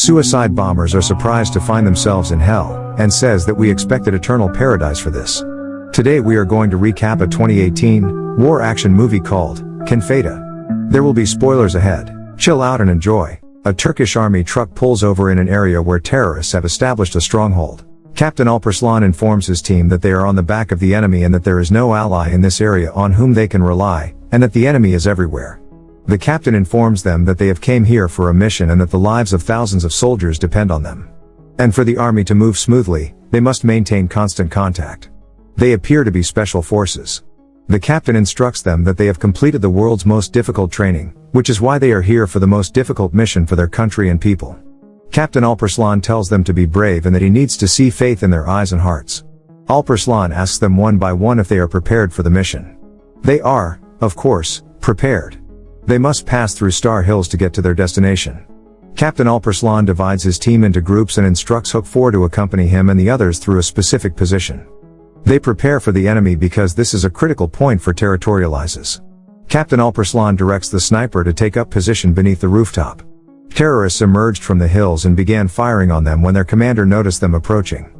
suicide bombers are surprised to find themselves in hell, and says that we expected eternal paradise for this. Today we are going to recap a 2018 war action movie called Invades. There will be spoilers ahead. Chill out and enjoy. A Turkish army truck pulls over in an area where terrorists have established a stronghold. Captain Alparslan informs his team that they are on the back of the enemy and that there is no ally in this area on whom they can rely, and that the enemy is everywhere. The captain informs them that they have came here for a mission and that the lives of thousands of soldiers depend on them. And for the army to move smoothly, they must maintain constant contact. They appear to be special forces. The captain instructs them that they have completed the world's most difficult training, which is why they are here for the most difficult mission for their country and people. Captain Alparslan tells them to be brave and that he needs to see faith in their eyes and hearts. Alparslan asks them one by one if they are prepared for the mission. They are, of course, prepared. They must pass through Star Hills to get to their destination. Captain Alparslan divides his team into groups and instructs Hook 4 to accompany him and the others through a specific position. They prepare for the enemy because this is a critical point for territorializes. Captain Alparslan directs the sniper to take up position beneath the rooftop. Terrorists emerged from the hills and began firing on them when their commander noticed them approaching.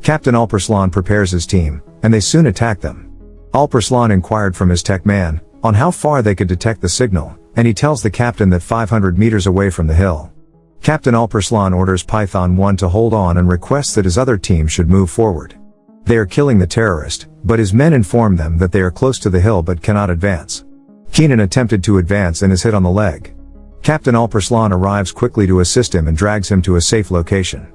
Captain Alparslan prepares his team, and they soon attack them. Alparslan inquired from his tech man on how far they could detect the signal, and he tells the captain that 500 meters away from the hill. Captain Alparslan orders Python 1 to hold on and requests that his other team should move forward. They are killing the terrorist, but his men inform them that they are close to the hill but cannot advance. Kenan attempted to advance and is hit on the leg. Captain Alparslan arrives quickly to assist him and drags him to a safe location.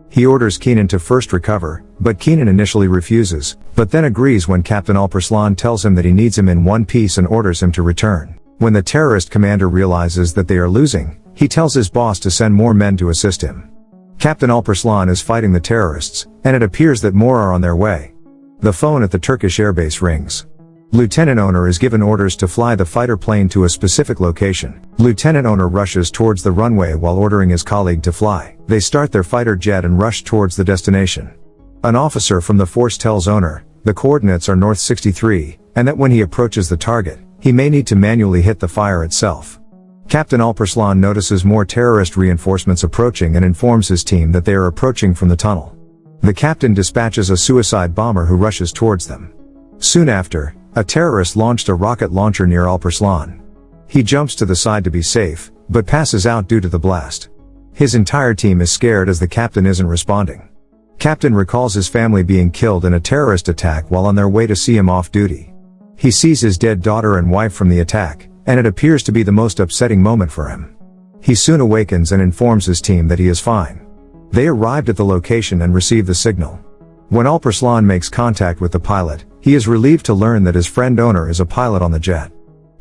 He orders Kenan to first recover, but Kenan initially refuses, but then agrees when Captain Alparslan tells him that he needs him in one piece and orders him to return. When the terrorist commander realizes that they are losing, he tells his boss to send more men to assist him. Captain Alparslan is fighting the terrorists, and it appears that more are on their way. The phone at the Turkish airbase rings. Lieutenant Owner is given orders to fly the fighter plane to a specific location. Lieutenant Owner rushes towards the runway while ordering his colleague to fly. They start their fighter jet and rush towards the destination. An officer from the force tells Owner the coordinates are north 63, and that when he approaches the target, he may need to manually hit the fire itself. Captain Alparslan notices more terrorist reinforcements approaching and informs his team that they are approaching from the tunnel. The captain dispatches a suicide bomber who rushes towards them. Soon after, a terrorist launched a rocket launcher near Alparslan. He jumps to the side to be safe, but passes out due to the blast. His entire team is scared as the captain isn't responding. Captain recalls his family being killed in a terrorist attack while on their way to see him off duty. He sees his dead daughter and wife from the attack, and it appears to be the most upsetting moment for him. He soon awakens and informs his team that he is fine. They arrived at the location and receive the signal. When Alparslan makes contact with the pilot, he is relieved to learn that his friend Owner is a pilot on the jet.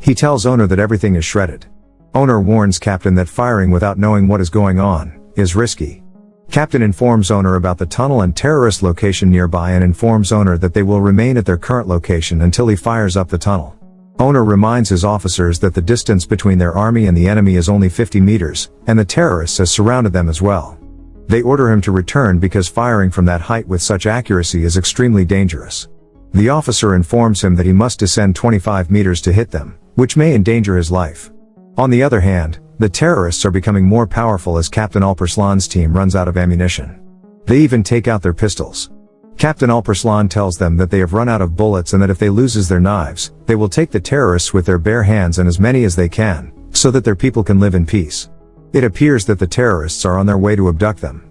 He tells Owner that everything is shredded. Owner warns Captain that firing without knowing what is going on is risky. Captain informs Owner about the tunnel and terrorist location nearby and informs Owner that they will remain at their current location until he fires up the tunnel. Owner reminds his officers that the distance between their army and the enemy is only 50 meters, and the terrorists has surrounded them as well. They order him to return because firing from that height with such accuracy is extremely dangerous. The officer informs him that he must descend 25 meters to hit them, which may endanger his life. On the other hand, the terrorists are becoming more powerful as Captain Alparslan's team runs out of ammunition. They even take out their pistols. Captain Alparslan tells them that they have run out of bullets and that if they loses their knives, they will take the terrorists with their bare hands and as many as they can, so that their people can live in peace. It appears that the terrorists are on their way to abduct them.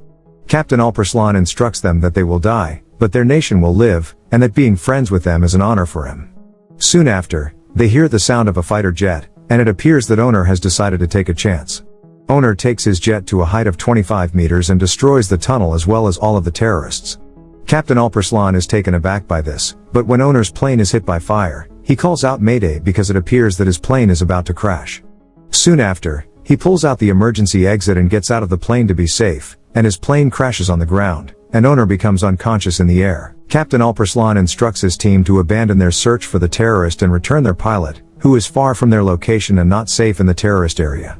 Captain Alparslan instructs them that they will die, but their nation will live, and that being friends with them is an honor for him. Soon after, they hear the sound of a fighter jet, and it appears that Owner has decided to take a chance. Owner takes his jet to a height of 25 meters and destroys the tunnel as well as all of the terrorists. Captain Alparslan is taken aback by this, but when Owner's plane is hit by fire, he calls out Mayday because it appears that his plane is about to crash. Soon after, he pulls out the emergency exit and gets out of the plane to be safe, and his plane crashes on the ground, and Owner becomes unconscious in the air. Captain Alparslan instructs his team to abandon their search for the terrorist and return their pilot, who is far from their location and not safe in the terrorist area.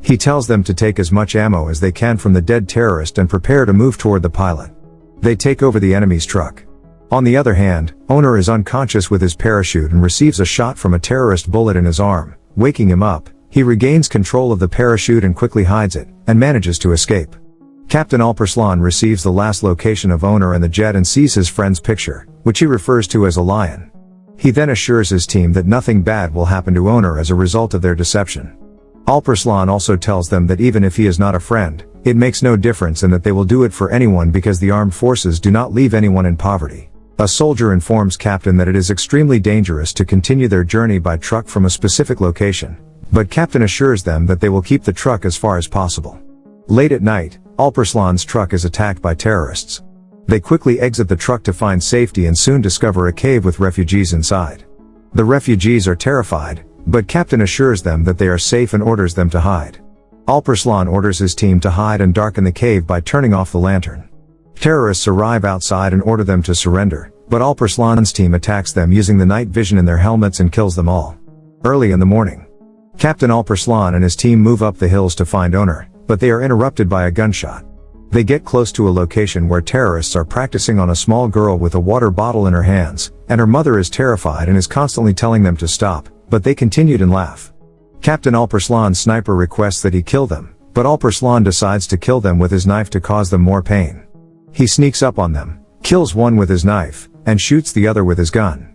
He tells them to take as much ammo as they can from the dead terrorist and prepare to move toward the pilot. They take over the enemy's truck. On the other hand, Owner is unconscious with his parachute and receives a shot from a terrorist bullet in his arm. Waking him up, he regains control of the parachute and quickly hides it, and manages to escape. Captain Alperslan receives the last location of owner and the jet and sees his friend's picture, which he refers to as a lion. He then assures his team that nothing bad will happen to owner as a result of their deception. Alperslan also tells them that even if he is not a friend, it makes no difference and that they will do it for anyone because the armed forces do not leave anyone in poverty. A soldier informs Captain that it is extremely dangerous to continue their journey by truck from a specific location, but Captain assures them that they will keep the truck as far as possible. Late at night, Alperslan's truck is attacked by terrorists. They quickly exit the truck to find safety and soon discover a cave with refugees inside. The refugees are terrified, but Captain assures them that they are safe and orders them to hide. Alperslan orders his team to hide and darken the cave by turning off the lantern. Terrorists arrive outside and order them to surrender, but Alperslan's team attacks them using the night vision in their helmets and kills them all. Early in the morning, Captain Alperslan and his team move up the hills to find owner, but they are interrupted by a gunshot. They get close to a location where terrorists are practicing on a small girl with a water bottle in her hands, and her mother is terrified and is constantly telling them to stop, but they continued and laugh. Captain Alperslan's sniper requests that he kill them, but Alperslan decides to kill them with his knife to cause them more pain. He sneaks up on them, kills one with his knife, and shoots the other with his gun.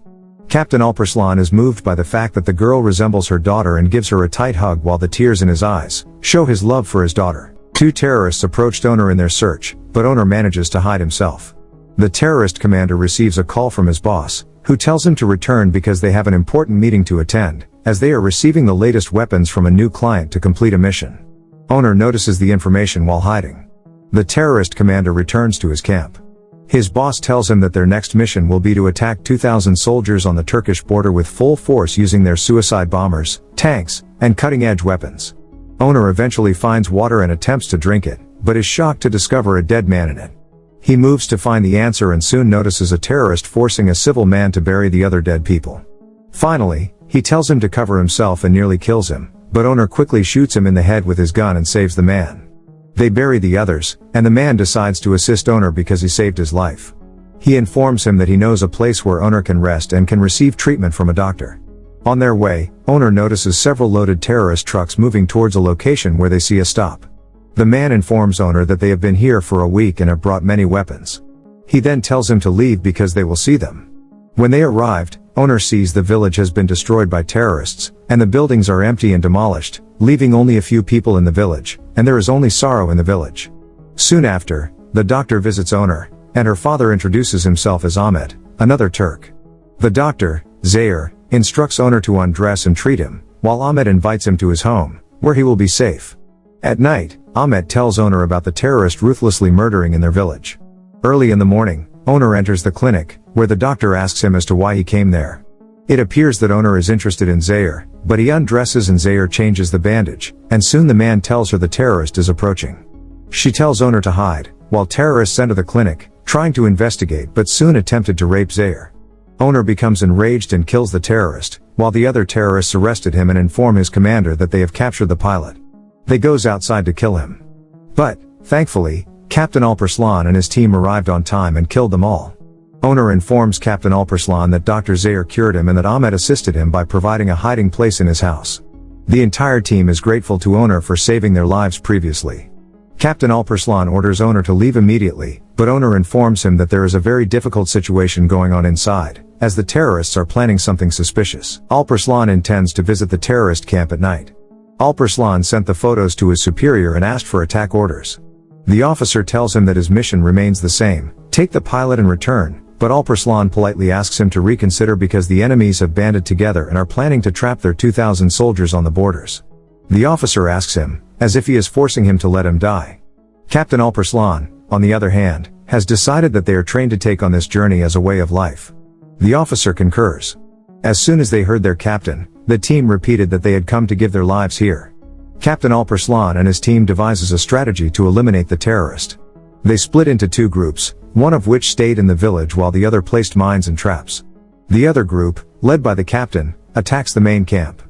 Captain Alperslan is moved by the fact that the girl resembles her daughter and gives her a tight hug while the tears in his eyes show his love for his daughter. Two terrorists approached owner in their search, but owner manages to hide himself. The terrorist commander receives a call from his boss, who tells him to return because they have an important meeting to attend, as they are receiving the latest weapons from a new client to complete a mission. Owner notices the information while hiding. The terrorist commander returns to his camp. His boss tells him that their next mission will be to attack 2,000 soldiers on the Turkish border with full force using their suicide bombers, tanks, and cutting-edge weapons. Owner eventually finds water and attempts to drink it, but is shocked to discover a dead man in it. He moves to find the answer and soon notices a terrorist forcing a civil man to bury the other dead people. Finally, he tells him to cover himself and nearly kills him, but owner quickly shoots him in the head with his gun and saves the man. They bury the others, and the man decides to assist owner because he saved his life. He informs him that he knows a place where owner can rest and can receive treatment from a doctor. On their way, owner notices several loaded terrorist trucks moving towards a location where they see a stop. The man informs owner that they have been here for a week and have brought many weapons. He then tells him to leave because they will see them. When they arrived, owner sees the village has been destroyed by terrorists, and the buildings are empty and demolished, leaving only a few people in the village, and there is only sorrow in the village. Soon after, the doctor visits owner, and her father introduces himself as Ahmet, another Turk. The doctor, Zahir, instructs owner to undress and treat him, while Ahmet invites him to his home, where he will be safe. At night, Ahmet tells owner about the terrorist ruthlessly murdering in their village. Early in the morning, owner enters the clinic, where the doctor asks him as to why he came there. It appears that owner is interested in Zahir, but he undresses and Zahir changes the bandage, and soon the man tells her the terrorist is approaching. She tells owner to hide, while terrorists enter the clinic, trying to investigate but soon attempted to rape Zahir. Owner becomes enraged and kills the terrorist, while the other terrorists arrested him and inform his commander that they have captured the pilot. They goes outside to kill him. But, thankfully, Captain Alperslan and his team arrived on time and killed them all. Owner informs Captain Alperslan that Dr. Zahir cured him and that Ahmet assisted him by providing a hiding place in his house. The entire team is grateful to Owner for saving their lives previously. Captain Alperslan orders Owner to leave immediately, but Owner informs him that there is a very difficult situation going on inside, as the terrorists are planning something suspicious. Alperslan intends to visit the terrorist camp at night. Alperslan sent the photos to his superior and asked for attack orders. The officer tells him that his mission remains the same, take the pilot and return, but Alperslan politely asks him to reconsider because the enemies have banded together and are planning to trap their 2,000 soldiers on the borders. The officer asks him, as if he is forcing him to let him die. Captain Alperslan, on the other hand, has decided that they are trained to take on this journey as a way of life. The officer concurs. As soon as they heard their captain, the team repeated that they had come to give their lives here. Captain Alperslan and his team devises a strategy to eliminate the terrorist. They split into two groups, one of which stayed in the village while the other placed mines and traps. The other group, led by the captain, attacks the main camp.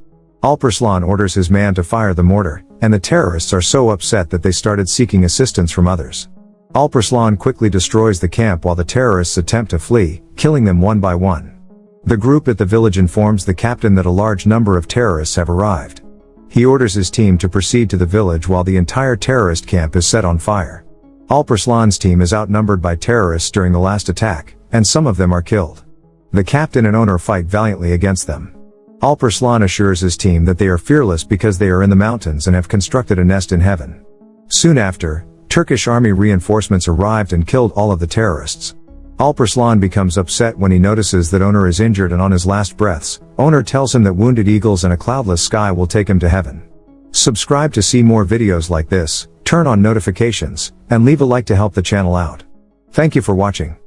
Alperslan orders his man to fire the mortar, and the terrorists are so upset that they started seeking assistance from others. Alperslan quickly destroys the camp while the terrorists attempt to flee, killing them one by one. The group at the village informs the captain that a large number of terrorists have arrived. He orders his team to proceed to the village while the entire terrorist camp is set on fire. Alparslan's team is outnumbered by terrorists during the last attack, and some of them are killed. The captain and owner fight valiantly against them. Alparslan assures his team that they are fearless because they are in the mountains and have constructed a nest in heaven. Soon after, Turkish army reinforcements arrived and killed all of the terrorists. Alparslan becomes upset when he notices that owner is injured, and on his last breaths, owner tells him that wounded eagles and a cloudless sky will take him to heaven. Subscribe to see more videos like this, turn on notifications, and leave a like to help the channel out. Thank you for watching.